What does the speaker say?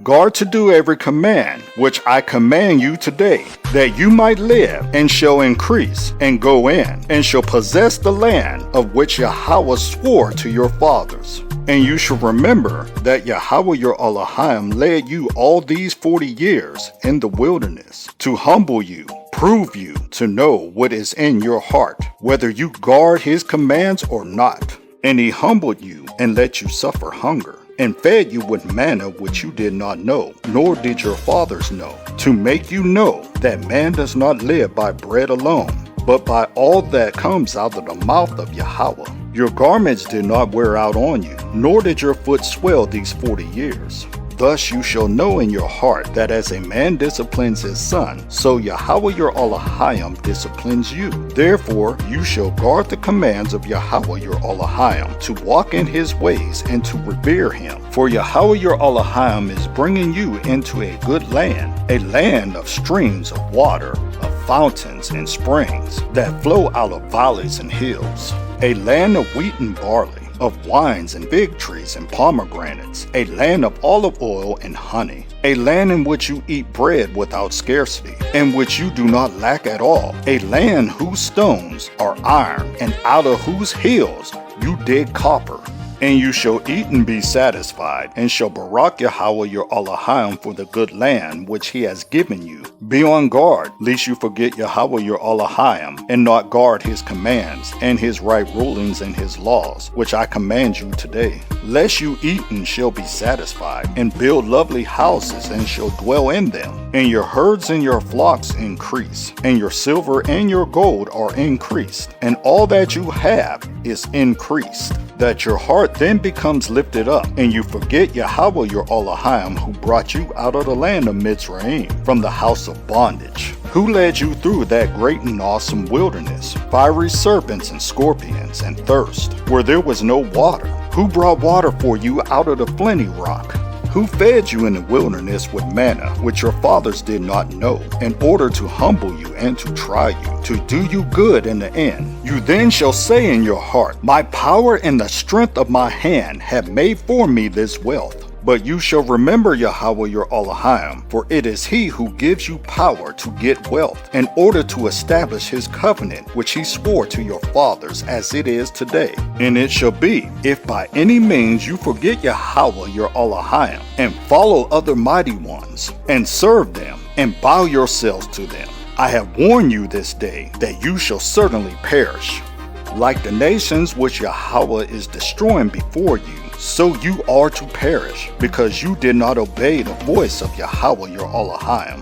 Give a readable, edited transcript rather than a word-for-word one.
Guard to do every command which I command you today, that you might live, and shall increase, and go in, and shall possess the land of which Yahweh swore to your fathers. And you shall remember that Yahweh your Elohim led you all these 40 years in the wilderness, to humble you, prove you, to know what is in your heart, whether you guard his commands or not. And he humbled you, and let you suffer hunger, and fed you with manna which you did not know, nor did your fathers know, to make you know that man does not live by bread alone, but by all that comes out of the mouth of Yahweh. Your garments did not wear out on you, nor did your foot swell these 40 years. Thus you shall know in your heart that as a man disciplines his son, so Yahweh your Elohim disciplines you. Therefore you shall guard the commands of Yahweh your Elohim, to walk in his ways and to revere him. For Yahweh your Elohim is bringing you into a good land, a land of streams of water, of fountains and springs that flow out of valleys and hills, a land of wheat and barley, of wines and fig trees and pomegranates, a land of olive oil and honey, a land in which you eat bread without scarcity, in which you do not lack at all, a land whose stones are iron, and out of whose hills you dig copper. And you shall eat and be satisfied, and shall barak Yahweh your Elohim for the good land which he has given you. Be on guard, lest you forget Yahweh your Elohim, and not guard his commands, and his right rulings and his laws, which I command you today. Lest you eat and shall be satisfied, and build lovely houses and shall dwell in them. And your herds and your flocks increase, and your silver and your gold are increased, and all that you have is increased. That your heart then becomes lifted up, and you forget Yahweh your Elohim, who brought you out of the land of Mitzrayim, from the house of bondage, who led you through that great and awesome wilderness, fiery serpents and scorpions, and thirst, where there was no water, who brought water for you out of the flinty rock, who fed you in the wilderness with manna, which your fathers did not know, in order to humble you and to try you, to do you good in the end. You then shall say in your heart, my power and the strength of my hand have made for me this wealth. But you shall remember Yahweh your Elohim, for it is he who gives you power to get wealth, in order to establish his covenant which he swore to your fathers, as it is today. And it shall be, if by any means you forget Yahweh your Elohim, and follow other mighty ones, and serve them, and bow yourselves to them, I have warned you this day that you shall certainly perish. Like the nations which Yahweh is destroying before you, so you are to perish, because you did not obey the voice of Yahweh your Elohim.